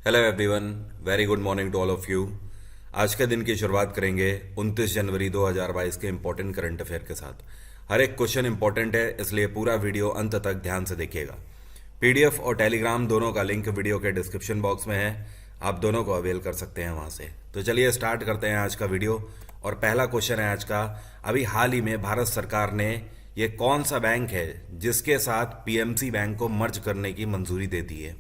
Hello everyone, very good morning to all of you. आज के दिन की शुरुआत करेंगे 29 जनवरी 2022 के इंपॉर्टेंट करंट अफेयर के साथ। हर एक क्वेश्चन इंपॉर्टेंट है, इसलिए पूरा वीडियो अंत तक ध्यान से देखिएगा। पीडीएफ और टेलीग्राम दोनों का लिंक वीडियो के डिस्क्रिप्शन बॉक्स में है, आप दोनों को अवेल कर सकते हैं वहां से। तो चलिए स्टार्ट करते हैं आज का वीडियो। और पहला क्वेश्चन है आज का, अभी हाल ही में भारत सरकार ने ये कौन सा बैंक है जिसके साथ पीएमसी बैंक को मर्ज करने की मंजूरी दे दी है।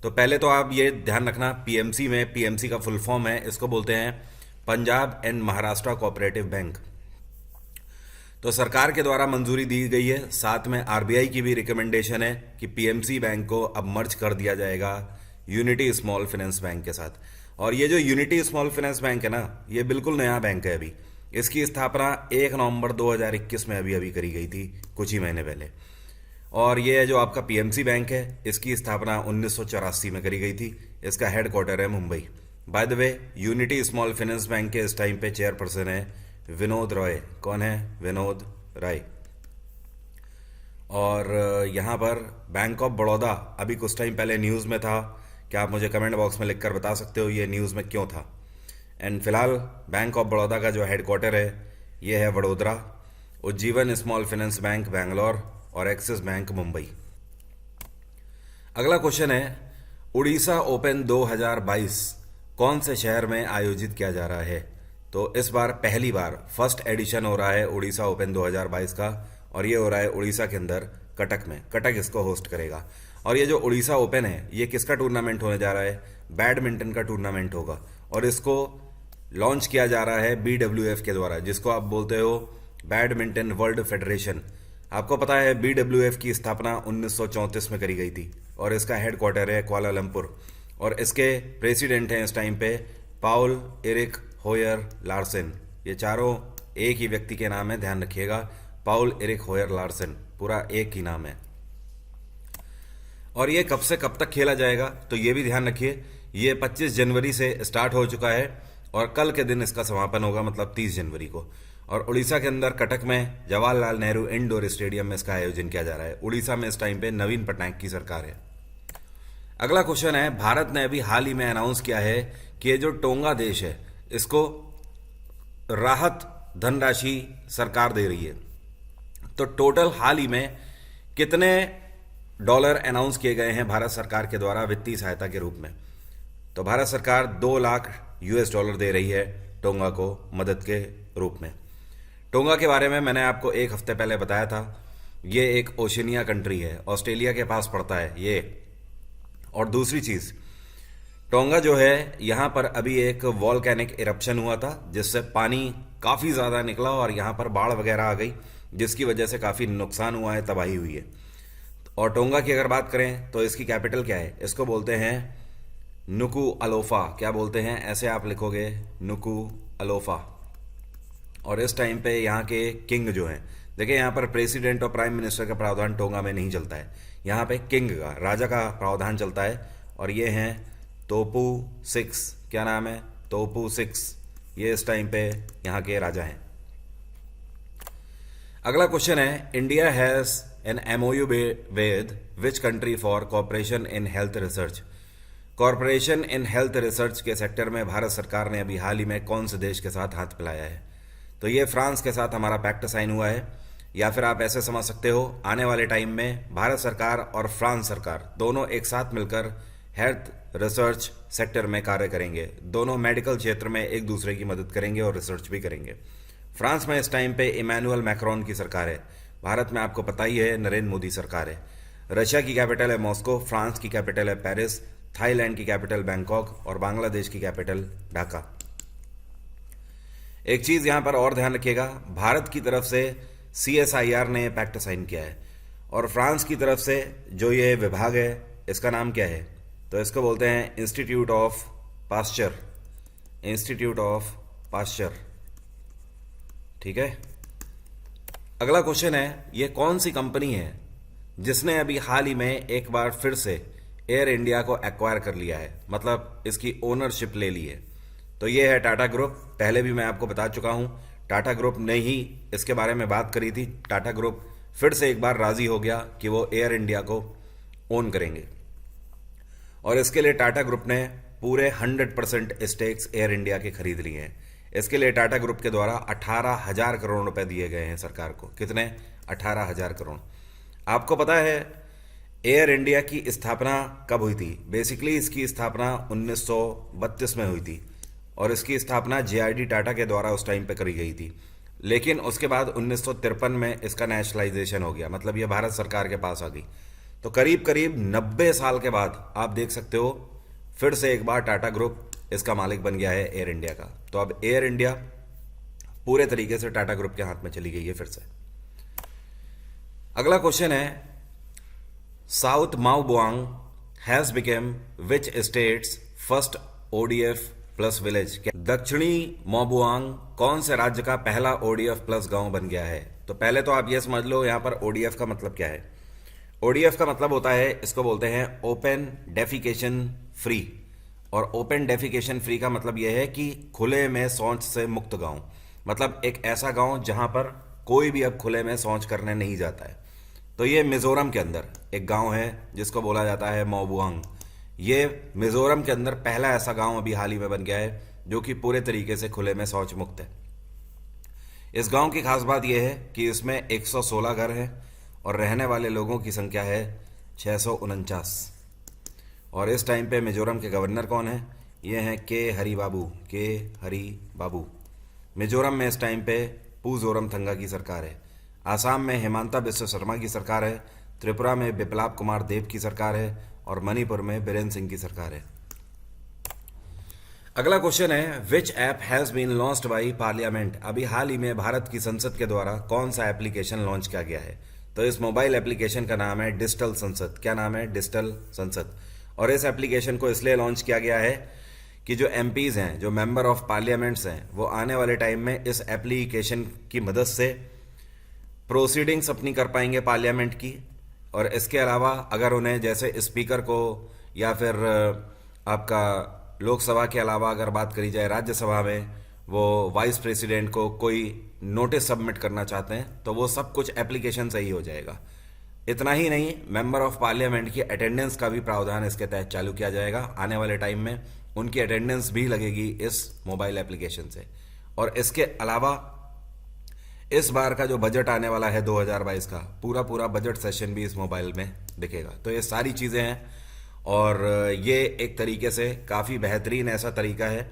तो पहले तो आप ये ध्यान रखना, पीएमसी का फुल फॉर्म है, इसको बोलते हैं Punjab and Maharashtra cooperative bank. तो सरकार के द्वारा मंजूरी दी गई है, साथ में आरबीआई की भी रिकमेंडेशन है कि पीएमसी बैंक को अब मर्ज कर दिया जाएगा यूनिटी स्मॉल फाइनेंस बैंक के साथ। और ये जो यूनिटी स्मॉल फाइनेंस बैंक है ना, ये बिल्कुल नया बैंक है। अभी इसकी स्थापना 1 नवंबर 2021 में अभी करी गई थी, कुछ ही महीने पहले। और ये जो आपका पीएमसी बैंक है, इसकी स्थापना 1984 में करी गई थी। इसका हेडक्वार्टर है Mumbai. By the way, unity small finance bank के इस टाइम पे चेयरपर्सन है विनोद रॉय। कौन है? विनोद राय। और यहाँ पर बैंक ऑफ बड़ौदा अभी कुछ टाइम पहले न्यूज़ में था। क्या आप मुझे कमेंट बॉक्स में लिखकर बता सकते हो ये न्यूज़ में क्यों था? एंड फिलहाल बैंक ऑफ बड़ौदा का जो हेडक्वार्टर है ये है Vadodara. Ujjivan small finance bank Bangalore और एक्सिस बैंक मुंबई। अगला क्वेश्चन है, उड़ीसा ओपन 2022 कौन से शहर में आयोजित किया जा रहा है? तो इस बार पहली बार फर्स्ट एडिशन हो रहा है उड़ीसा ओपन 2022 का, और ये हो रहा है उड़ीसा के अंदर कटक में। कटक इसको होस्ट करेगा। और ये जो उड़ीसा ओपन है, ये किसका टूर्नामेंट होने जा रहा है? बैडमिंटन का टूर्नामेंट होगा। और इसको लॉन्च किया जा रहा है बीडब्ल्यूएफ के द्वारा, जिसको आप बोलते हो बैडमिंटन वर्ल्ड फेडरेशन। आपको पता है बीडब्ल्यूएफ की स्थापना 1934 में करी गई थी और इसका हेडक्वार्टर है कुआलालंपुर। और इसके प्रेसिडेंट हैं इस टाइम पे पाउल एरिक होयर लार्सन। ये चारों एक ही व्यक्ति के नाम है, ध्यान रखिएगा। पाउल एरिक होयर लार्सन, पूरा एक ही नाम है। और ये कब से कब तक खेला जाएगा, तो ये भी ध्यान रखिए। ये 25 जनवरी से स्टार्ट हो चुका है और कल के दिन इसका समापन होगा, मतलब 30 जनवरी को। और उड़ीसा के अंदर कटक में जवाहरलाल नेहरू इंडोर स्टेडियम में इसका आयोजन किया जा रहा है। उड़ीसा में इस टाइम पे नवीन पटनायक की सरकार है। अगला क्वेश्चन है, भारत ने अभी हाल ही में अनाउंस किया है कि ये जो टोंगा देश है, इसको राहत धनराशि सरकार दे रही है। तो टोटल हाल ही में कितने डॉलर अनाउंस किए गए हैं भारत सरकार के द्वारा वित्तीय सहायता के रूप में? तो भारत सरकार 2 लाख यूएस डॉलर दे रही है टोंगा को मदद के रूप में। टोंगा के बारे में मैंने आपको एक हफ्ते पहले बताया था। ये एक ओशिनिया कंट्री है, ऑस्ट्रेलिया के पास पड़ता है ये। और दूसरी चीज़, टोंगा जो है, यहाँ पर अभी एक वॉल्केनिक इरप्शन हुआ था जिससे पानी काफ़ी ज़्यादा निकला और यहाँ पर बाढ़ वगैरह आ गई, जिसकी वजह से काफ़ी नुकसान हुआ है, तबाही हुई है। और टोंगा की अगर बात करें तो इसकी कैपिटल क्या है? इसको बोलते हैं नुकू अलोफा। क्या बोलते हैं? ऐसे आप लिखोगे, नुकू अलोफा। और इस टाइम पे यहाँ के किंग जो हैं, देखिए यहाँ पर प्रेसिडेंट और प्राइम मिनिस्टर का प्रावधान टोंगा में नहीं चलता है। यहाँ पे किंग का, राजा का प्रावधान चलता है। और ये हैं तोपू 6। क्या नाम है? तोपू 6। ये इस टाइम पे यहाँ के राजा हैं। अगला क्वेश्चन है, India has an MOU with which country for cooperation in health research? Corporation in health research के सेक्टर में भारत सरकार ने अभी हाल ही में कौन से देश के साथ हाथ मिलाया है? तो ये फ्रांस के साथ हमारा पैक्ट साइन हुआ है। या फिर आप ऐसे समझ सकते हो, आने वाले टाइम में भारत सरकार और फ्रांस सरकार दोनों एक साथ मिलकर हेल्थ रिसर्च सेक्टर में कार्य करेंगे। दोनों मेडिकल क्षेत्र में एक दूसरे की मदद करेंगे और रिसर्च भी करेंगे। फ्रांस में इस टाइम पे इमैनुअल मैक्रोन की सरकार है। भारत में आपको पता ही है नरेंद्र मोदी सरकार है। रशिया की कैपिटल है मॉस्को, फ्रांस की कैपिटल है पेरिस, थाईलैंड की कैपिटल बैंकॉक और बांग्लादेश की कैपिटल ढाका। एक चीज यहां पर और ध्यान रखिएगा, भारत की तरफ से CSIR ने पैक्ट साइन किया है और फ्रांस की तरफ से जो ये विभाग है, इसका नाम क्या है? तो इसको बोलते हैं institute of Pasteur. Institute of Pasteur, ठीक है। अगला क्वेश्चन है, ये कौन सी कंपनी है जिसने अभी हाल ही में एक बार फिर से एयर इंडिया को एक्वायर कर लिया है, मतलब इसकी ओनरशिप ले ली है? तो ये है टाटा ग्रुप। पहले भी मैं आपको बता चुका हूं, टाटा ग्रुप ने ही इसके बारे में बात करी थी। टाटा ग्रुप फिर से एक बार राजी हो गया कि वो एयर इंडिया को ओन करेंगे। और इसके लिए टाटा ग्रुप ने पूरे 100% स्टेक्स एयर इंडिया के खरीद लिए हैं। इसके लिए टाटा ग्रुप के द्वारा 18,000 करोड़ रुपए दिए गए हैं सरकार को। कितने? 18,000 करोड़। आपको पता है एयर इंडिया की स्थापना कब हुई थी? बेसिकली इसकी स्थापना 1932 में हुई थी और इसकी स्थापना जेआरडी टाटा के द्वारा उस टाइम पे करी गई थी। लेकिन उसके बाद 1953 में इसका नेशनलाइजेशन हो गया, मतलब ये भारत सरकार के पास आ गई। तो करीब करीब 90 साल के बाद आप देख सकते हो फिर से एक बार टाटा ग्रुप इसका मालिक बन गया है एयर इंडिया का। तो अब एयर इंडिया पूरे तरीके से टाटा ग्रुप के हाथ में चली गई है फिर से। अगला क्वेश्चन है, south Maubuang has become which states first ODF plus village? दक्षिणी मोबुआंग कौन से राज्य का पहला ओडीएफ प्लस गांव बन गया है? तो पहले तो आप ये समझ लो यहां पर ओडीएफ का मतलब क्या है। ओडीएफ का मतलब होता है, इसको बोलते हैं ओपन डेफिकेशन फ्री। और ओपन डेफिकेशन फ्री का मतलब यह है कि खुले में शौच से मुक्त गांव, मतलब एक ऐसा गांव जहां पर कोई भी अब खुले में शौच करने नहीं जाता है। तो ये मिजोरम के अंदर एक गांव है जिसको बोला जाता है मोबुआंग। ये मिजोरम के अंदर पहला ऐसा गांव अभी हाल ही में बन गया है जो कि पूरे तरीके से खुले में शौच मुक्त है। इस गांव की खास बात यह है कि इसमें 116 घर हैं और रहने वाले लोगों की संख्या है 649। और इस टाइम पे मिजोरम के गवर्नर कौन है? ये हैं के हरि बाबू। मिजोरम में इस टाइम पे पूजोरमथंगा की सरकार है। आसाम में हिमांता बिस्व शर्मा की सरकार है। त्रिपुरा में बिप्लाब कुमार देब की सरकार है और मणिपुर में बीरेन्द्र सिंह की सरकार है। अगला क्वेश्चन है, which app has been launched by parliament? अभी हाल ही में भारत की संसद के द्वारा कौन सा एप्लीकेशन लॉन्च किया गया है? तो इस मोबाइल एप्लीकेशन का नाम है डिजिटल संसद। क्या नाम है? डिजिटल संसद। और इस एप्लीकेशन को इसलिए लॉन्च किया गया है कि जो एमपीज हैं, जो मेंबर ऑफ पार्लियामेंट्स हैं, वो आने वाले टाइम में इस एप्लीकेशन की मदद से प्रोसीडिंग्स अपनी कर पाएंगे पार्लियामेंट की। और इसके अलावा अगर उन्हें जैसे स्पीकर को या फिर आपका लोकसभा के अलावा अगर बात करी जाए राज्यसभा में, वो वाइस प्रेसिडेंट को कोई नोटिस सबमिट करना चाहते हैं तो वो सब कुछ एप्लीकेशन से ही हो जाएगा। इतना ही नहीं, मेंबर ऑफ पार्लियामेंट की अटेंडेंस का भी प्रावधान इसके तहत चालू किया जाएगा। आने वाले टाइम में उनकी अटेंडेंस भी लगेगी इस मोबाइल एप्लीकेशन से। और इसके अलावा इस बार का जो बजट आने वाला है 2022 का, पूरा बजट सेशन भी इस मोबाइल में दिखेगा। तो ये सारी चीज़ें हैं और ये एक तरीके से काफ़ी बेहतरीन ऐसा तरीका है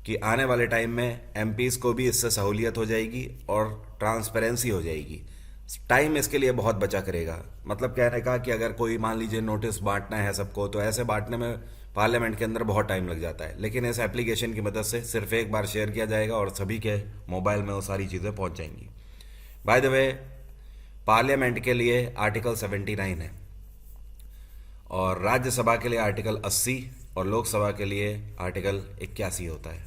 कि आने वाले टाइम में एमपीज़ को भी इससे सहूलियत हो जाएगी और ट्रांसपेरेंसी हो जाएगी। टाइम इसके लिए बहुत बचा करेगा। मतलब कहने का कि अगर कोई मान लीजिए नोटिस बांटना है सबको, तो ऐसे बांटने में पार्लियामेंट के अंदर बहुत टाइम लग जाता है। लेकिन इस एप्लीकेशन की मदद से सिर्फ एक बार शेयर किया जाएगा और सभी के मोबाइल में वो सारी चीज़ें पहुंच जाएंगी। बाय द वे, पार्लियामेंट के लिए आर्टिकल 79 है और राज्यसभा के लिए आर्टिकल 80 और लोकसभा के लिए आर्टिकल 81 होता है।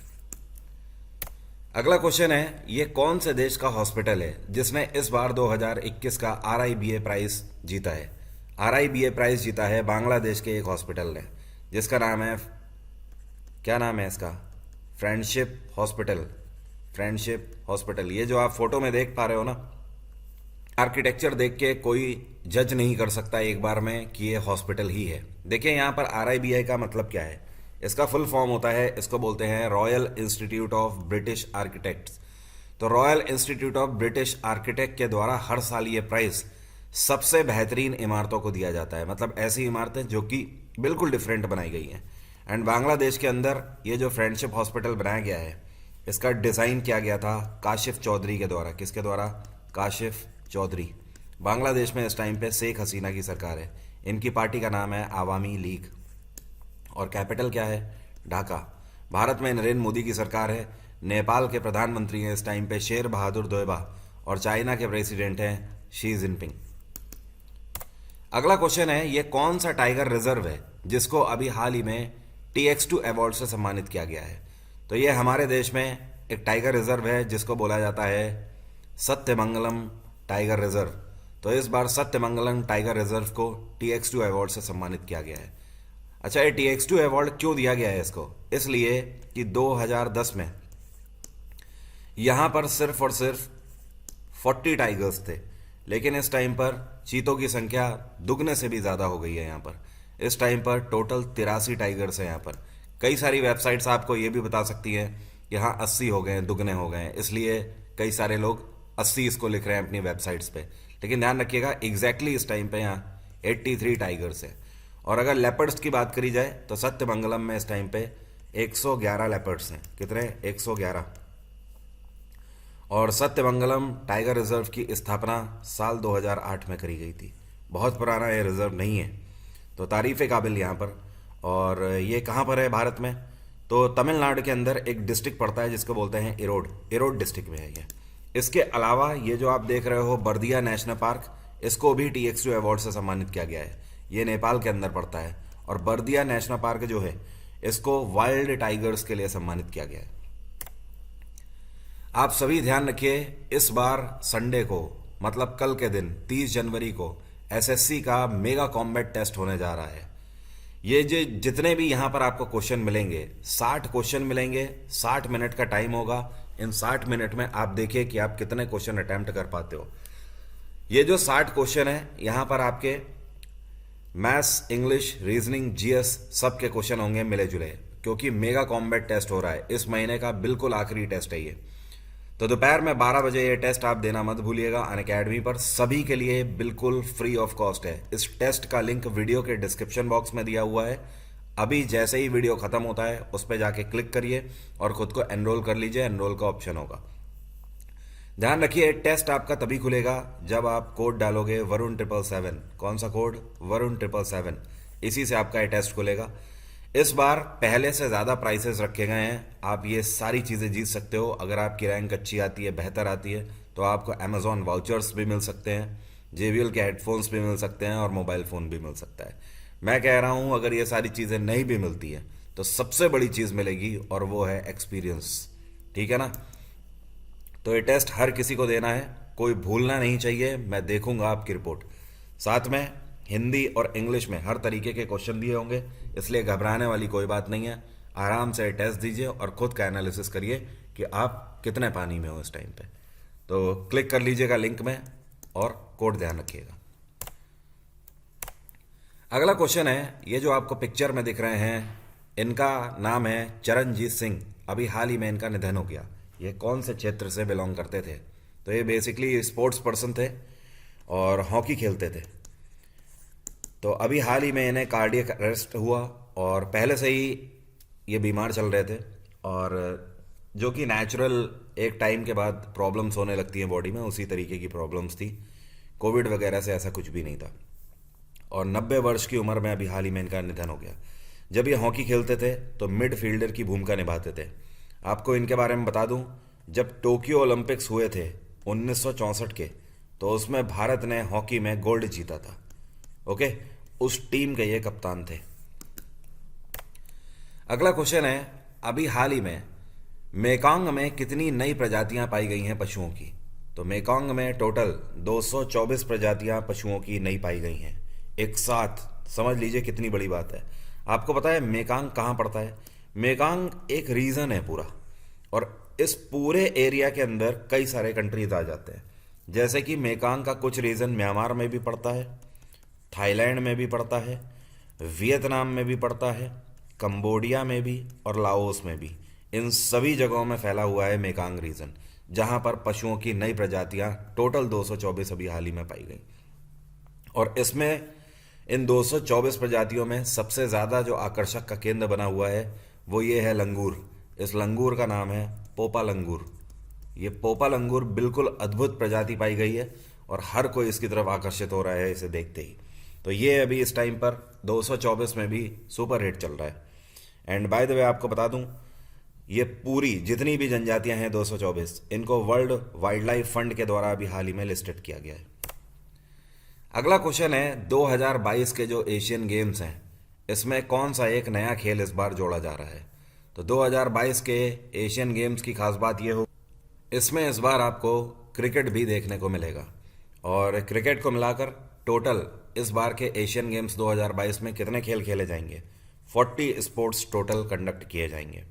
अगला क्वेश्चन है, ये कौन से देश का हॉस्पिटल है जिसने इस बार 2021 का आरआईबीए प्राइज जीता है? आरआईबीए प्राइज जीता है बांग्लादेश के एक हॉस्पिटल ने जिसका नाम है, क्या नाम है इसका? Friendship hospital. Friendship hospital. ये जो आप फोटो में देख पा रहे हो ना, आर्किटेक्चर देख के कोई जज नहीं कर सकता एक बार में कि ये हॉस्पिटल ही है। देखिए यहाँ पर आरआईबीआई का मतलब क्या है। इसका फुल फॉर्म होता है, इसको बोलते हैं Royal Institute of British Architects. तो Royal Institute of British Architect के द्वारा हर साल ये प्राइज सबसे बेहतरीन इमारतों को दिया जाता है। मतलब ऐसी इमारतें जो कि बिल्कुल डिफरेंट बनाई गई हैं। एंड बांग्लादेश के अंदर ये जो फ्रेंडशिप हॉस्पिटल बनाया गया है, इसका डिज़ाइन किया गया था काशिफ चौधरी के द्वारा। किसके द्वारा? काशिफ चौधरी। बांग्लादेश में इस टाइम पे शेख हसीना की सरकार है। इनकी पार्टी का नाम है आवामी लीग और कैपिटल क्या है? ढाका। भारत में नरेंद्र मोदी की सरकार है। नेपाल के प्रधानमंत्री हैं इस टाइम पे शेर बहादुर दोयबा और चाइना के प्रेसिडेंट हैं शी जिनपिंग। अगला क्वेश्चन है, ये कौन सा टाइगर रिजर्व है जिसको अभी हाल ही में TX2 अवार्ड से सम्मानित किया गया है? तो ये हमारे देश में एक टाइगर रिजर्व है जिसको बोला जाता है सत्यमंगलम टाइगर रिजर्व। तो इस बार सत्यमंगलम टाइगर रिजर्व को TX2 अवार्ड से सम्मानित किया गया है। अच्छा, ये TX2 अवार्ड क्यों दिया गया है इसको? इसलिए कि 2010 में यहां पर सिर्फ और सिर्फ 40 टाइगर्स थे, लेकिन इस टाइम पर चीतों की संख्या दुगने से भी ज़्यादा हो गई है यहाँ पर। इस टाइम पर टोटल 83 टाइगर्स हैं यहाँ पर। कई सारी वेबसाइट्स आपको ये भी बता सकती हैं कि हाँ 80 हो गए हैं, दुगने हो गए हैं, इसलिए कई सारे लोग 80 इसको लिख रहे हैं अपनी वेबसाइट्स पे। लेकिन ध्यान रखिएगा एग्जैक्टली इस टाइम पे यहाँ 83 टाइगर्स हैं। और अगर लेपर्ड्स की बात करी जाए तो सत्यमंगलम में इस टाइम पे 111 लेपर्ड्स हैं। कितने? 111। और सत्यमंगलम टाइगर रिजर्व की स्थापना साल 2008 में करी गई थी। बहुत पुराना ये रिजर्व नहीं है, तो तारीफ़ काबिल यहाँ पर। और ये कहाँ पर है भारत में? तो तमिलनाडु के अंदर एक डिस्ट्रिक्ट पड़ता है जिसको बोलते हैं इरोड। इरोड डिस्ट्रिक्ट में है ये। इसके अलावा ये जो आप देख रहे हो बर्दिया नेशनल पार्क, इसको भी TX2 अवार्ड से सम्मानित किया गया है। ये नेपाल के अंदर पड़ता है। और बर्दिया नेशनल पार्क जो है इसको वाइल्ड टाइगर्स के लिए सम्मानित किया गया है। आप सभी ध्यान रखिए, इस बार संडे को मतलब कल के दिन 30 जनवरी को SSC का मेगा कॉम्बैट टेस्ट होने जा रहा है। ये जो जितने भी यहाँ पर आपको क्वेश्चन मिलेंगे, 60 क्वेश्चन मिलेंगे, 60 मिनट का टाइम होगा। इन 60 मिनट में आप देखिए कि आप कितने क्वेश्चन अटेम्प्ट कर पाते हो। ये जो 60 क्वेश्चन है यहाँ पर आपके मैथ्स, इंग्लिश, रीजनिंग, GS सब के क्वेश्चन होंगे मिले जुले, क्योंकि मेगा कॉम्बैट टेस्ट हो रहा है। इस महीने का बिल्कुल आखिरी टेस्ट है ये। तो दोपहर में 12 बजे ये टेस्ट आप देना मत भूलिएगा अनअकैडमी पर। सभी के लिए बिल्कुल फ्री ऑफ कॉस्ट है। इस टेस्ट का लिंक वीडियो के डिस्क्रिप्शन बॉक्स में दिया हुआ है। अभी जैसे ही वीडियो खत्म होता है उस पर जाके क्लिक करिए और खुद को एनरोल कर लीजिए। एनरोल का ऑप्शन होगा। ध्यान रखिए, टेस्ट आपका तभी खुलेगा जब आप कोड डालोगे वरुण 777। कौन सा कोड? वरुण 777। इसी से आपका ये टेस्ट खुलेगा। इस बार पहले से ज़्यादा प्राइसेस रखे गए हैं। आप ये सारी चीज़ें जीत सकते हो। अगर आपकी रैंक अच्छी आती है, बेहतर आती है, तो आपको अमेजॉन वाउचर्स भी मिल सकते हैं, JBL के हेडफोन्स भी मिल सकते हैं और मोबाइल फ़ोन भी मिल सकता है। मैं कह रहा हूँ अगर ये सारी चीज़ें नहीं भी मिलती हैं तो सबसे बड़ी चीज़ मिलेगी और वो है एक्सपीरियंस। ठीक है ना? तो ये टेस्ट हर किसी को देना है, कोई भूलना नहीं चाहिए। मैं देखूंगा आपकी रिपोर्ट। साथ में हिंदी और इंग्लिश में हर तरीके के क्वेश्चन दिए होंगे, इसलिए घबराने वाली कोई बात नहीं है। आराम से टेस्ट दीजिए और खुद का एनालिसिस करिए कि आप कितने पानी में हो इस टाइम पे। तो क्लिक कर लीजिएगा लिंक में और कोड ध्यान रखिएगा। अगला क्वेश्चन है, ये जो आपको पिक्चर में दिख रहे हैं, इनका नाम है चरणजीत सिंह। अभी हाल ही में इनका निधन हो गया। ये कौन से क्षेत्र से बिलोंग करते थे? तो ये बेसिकली स्पोर्ट्स पर्सन थे और हॉकी खेलते थे। तो अभी हाल ही में इन्हें कार्डियक अरेस्ट हुआ और पहले से ही ये बीमार चल रहे थे, और जो कि नेचुरल एक टाइम के बाद प्रॉब्लम्स होने लगती हैं बॉडी में, उसी तरीके की प्रॉब्लम्स थी। कोविड वगैरह से ऐसा कुछ भी नहीं था। और 90 वर्ष की उम्र में अभी हाल ही में इनका निधन हो गया। जब ये हॉकी खेलते थे तो मिड फील्डर की भूमिका निभाते थे। आपको इनके बारे में बता दूं, जब टोक्यो ओलंपिक्स हुए थे 1964 के, तो उसमें भारत ने हॉकी में गोल्ड जीता था। ओके, उस टीम के ये कप्तान थे। अगला क्वेश्चन है, अभी हाल ही में मेकांग में कितनी नई प्रजातियां पाई गई हैं पशुओं की? तो मेकांग में टोटल 224 प्रजातियां पशुओं की नई पाई गई हैं एक साथ। समझ लीजिए कितनी बड़ी बात है। आपको पता है मेकांग कहाँ पड़ता है? मेकांग एक रीजन है पूरा, और इस पूरे एरिया के अंदर कई सारे कंट्रीज आ जाते हैं। जैसे कि मेकांग का कुछ रीजन म्यांमार में भी पड़ता है, थाईलैंड में भी पड़ता है, वियतनाम में भी पड़ता है, कंबोडिया में भी और लाओस में भी। इन सभी जगहों में फैला हुआ है मेकांग रीजन, जहां पर पशुओं की नई प्रजातियां टोटल 224 अभी हाल ही में पाई गई। और इसमें इन 224 प्रजातियों में सबसे ज़्यादा जो आकर्षक का केंद्र बना हुआ है वो ये है लंगूर। इस लंगूर का नाम है पोपा लंगूर। ये पोपा लंगूर बिल्कुल अद्भुत प्रजाति पाई गई है और हर कोई इसकी तरफ आकर्षित हो रहा है इसे देखते ही। तो ये अभी इस टाइम पर 224 में भी सुपर हिट चल रहा है। एंड बाय द वे आपको बता दूं, ये पूरी जितनी भी जनजातियां हैं 224, इनको वर्ल्ड वाइल्ड लाइफ फंड के द्वारा अभी हाल ही में लिस्टेड किया गया है। अगला क्वेश्चन है, 2022 के जो एशियन गेम्स हैं, इसमें कौन सा एक नया खेल इस बार जोड़ा जा रहा है? तो 2022 के एशियन गेम्स की खास बात यह हो, इसमें इस बार आपको क्रिकेट भी देखने को मिलेगा। और क्रिकेट को मिलाकर टोटल इस बार के एशियन गेम्स 2022 में कितने खेल खेले जाएंगे? 40 स्पोर्ट्स टोटल कंडक्ट किए जाएंगे।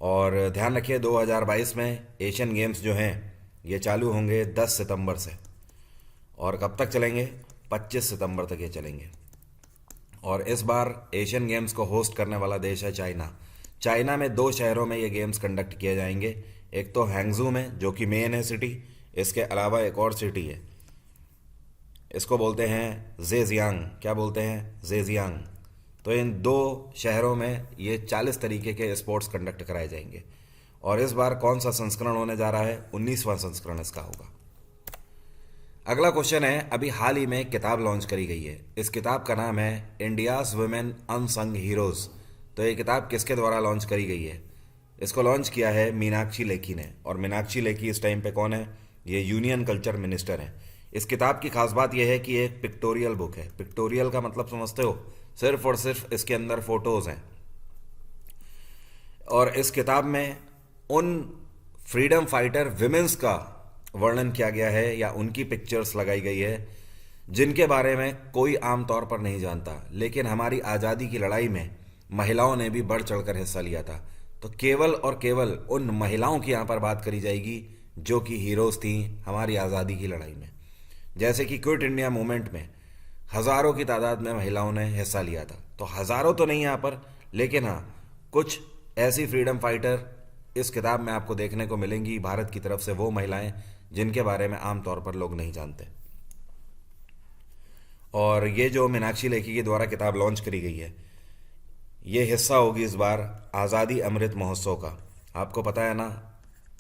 और ध्यान रखिए 2022 में एशियन गेम्स जो हैं ये चालू होंगे 10 सितंबर से, और कब तक चलेंगे? 25 सितंबर तक ये चलेंगे। और इस बार एशियन गेम्स को होस्ट करने वाला देश है चाइना। चाइना में 2 शहरों में ये गेम्स कंडक्ट किए जाएंगे। एक तो हैंगजू में, जो कि मेन है सिटी। इसके अलावा एक और सिटी है, इसको बोलते हैं जेजियांग। क्या बोलते हैं? जेजियांग। तो इन 2 शहरों में ये 40 तरीके के स्पोर्ट्स कंडक्ट कराए जाएंगे। और इस बार कौन सा संस्करण होने जा रहा है? 19वां संस्करण इसका होगा। अगला क्वेश्चन है, अभी हाल ही में एक किताब लॉन्च करी गई है। इस किताब का नाम है इंडियाज वुमेन अनसंग हीरोज। तो ये किताब किसके द्वारा लॉन्च करी गई है? इसको लॉन्च किया है मीनाक्षी लेखी ने। और मीनाक्षी लेखी इस टाइम पे कौन है? ये यूनियन कल्चर मिनिस्टर हैं। इस किताब की खास बात यह है कि ये एक पिक्टोरियल बुक है। पिक्टोरियल का मतलब समझते हो? सिर्फ और सिर्फ इसके अंदर फोटोज हैं। और इस किताब में उन फ्रीडम फाइटर विमेंस का वर्णन किया गया है या उनकी पिक्चर्स लगाई गई है जिनके बारे में कोई आमतौर पर नहीं जानता, लेकिन हमारी आज़ादी की लड़ाई में महिलाओं ने भी बढ़ चढ़कर हिस्सा लिया था। तो केवल और केवल उन महिलाओं की यहाँ पर बात करी जाएगी जो कि हीरोज थी हमारी आज़ादी की लड़ाई में। जैसे कि क्विट इंडिया मूवमेंट में हज़ारों की तादाद में महिलाओं ने हिस्सा लिया था। तो हज़ारों तो नहीं यहाँ पर, लेकिन हाँ, कुछ ऐसी फ्रीडम फाइटर इस किताब में आपको देखने को मिलेंगी भारत की तरफ से, वो महिलाएं जिनके बारे में आमतौर पर लोग नहीं जानते। और ये जो मीनाक्षी लेखी के द्वारा किताब लॉन्च करी गई है, ये हिस्सा होगी इस बार आज़ादी अमृत महोत्सव का। आपको पता है ना,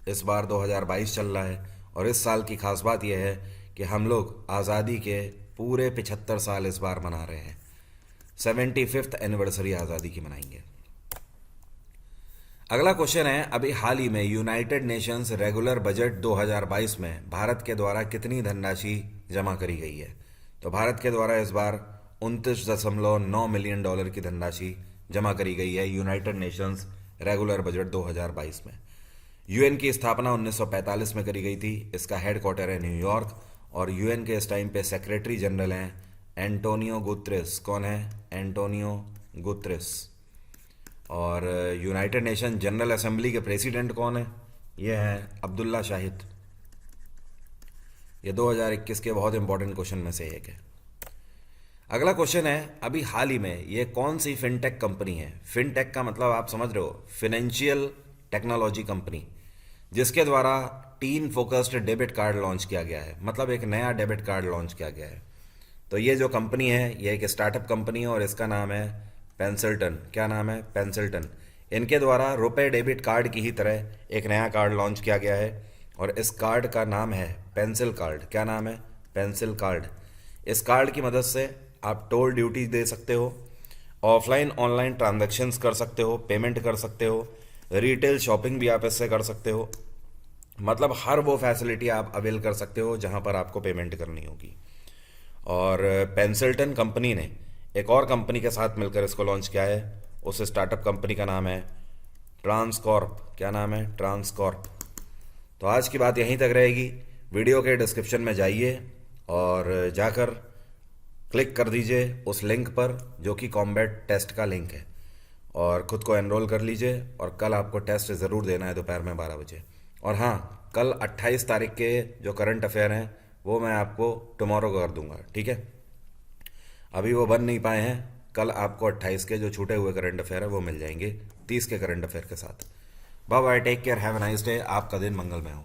इस बार 2022 चल रहा है और इस साल की खास बात यह है कि हम लोग आज़ादी के पूरे 75 साल इस बार मना रहे हैं। 75th एनिवर्सरी आज़ादी की मनाएंगे। अगला क्वेश्चन है, अभी हाल ही में यूनाइटेड नेशंस रेगुलर बजट 2022 में भारत के द्वारा कितनी धनराशि जमा करी गई है? तो भारत के द्वारा इस बार $29.9 मिलियन की धनराशि जमा करी गई है यूनाइटेड नेशंस रेगुलर बजट 2022 में। यूएन की स्थापना 1945 में करी गई थी। इसका हेडक्वार्टर है न्यूयॉर्क और यूएन के इस टाइम पे सेक्रेटरी जनरल हैं एंटोनियो गुतरेस। कौन है? Antonio Guterres. और यूनाइटेड नेशन जनरल असेंबली के प्रेसिडेंट कौन है? ये हैं अब्दुल्ला शाहिद। ये 2021 के बहुत इंपॉर्टेंट क्वेश्चन में से एक है। अगला क्वेश्चन है, अभी हाल ही में ये कौन सी फिनटेक कंपनी है? फिनटेक का मतलब आप समझ रहे हो, फिनेंशियल टेक्नोलॉजी कंपनी, जिसके द्वारा tin focused debit card launch किया गया है। मतलब एक नया डेबिट कार्ड लॉन्च किया गया है। तो ये जो कंपनी है, ये एक स्टार्टअप कंपनी है और इसका नाम है पेंसिल्टन। क्या नाम है? पेंसिल्टन। इनके द्वारा रुपए डेबिट कार्ड की ही तरह एक नया कार्ड लॉन्च किया गया है और इस कार्ड का नाम है पेंसिल कार्ड। क्या नाम है? Pencil card. इस कार्ड की मदद से आप टोल ड्यूटी दे सकते हो, ऑफलाइन ऑनलाइन ट्रांजैक्शंस कर सकते हो, पेमेंट कर सकते हो, रिटेल शॉपिंग भी आप इससे कर सकते हो। मतलब हर वो फैसिलिटी आप अवेल कर सकते हो जहां पर आपको पेमेंट करनी होगी। और पेंसिल्टन कंपनी ने एक और कंपनी के साथ मिलकर इसको लॉन्च किया है। उस स्टार्टअप कंपनी का नाम है ट्रांसकॉर्प। क्या नाम है? ट्रांसकॉर्प। तो आज की बात यहीं तक रहेगी। वीडियो के डिस्क्रिप्शन में जाइए और जाकर क्लिक कर दीजिए उस लिंक पर जो कि कॉम्बैट टेस्ट का लिंक है और ख़ुद को एनरोल कर लीजिए। और कल आपको टेस्ट ज़रूर देना है दोपहर में 12 बजे। और हाँ, कल 28 तारीख के जो करंट अफेयर हैं वो मैं आपको टुमारो कर दूंगा, ठीक है? अभी वो बन नहीं पाए हैं। कल आपको 28 के जो छूटे हुए करंट अफेयर है वो मिल जाएंगे 30 के करंट अफेयर के साथ। Bye bye, take care, have a nice day. आपका दिन मंगलमय हो।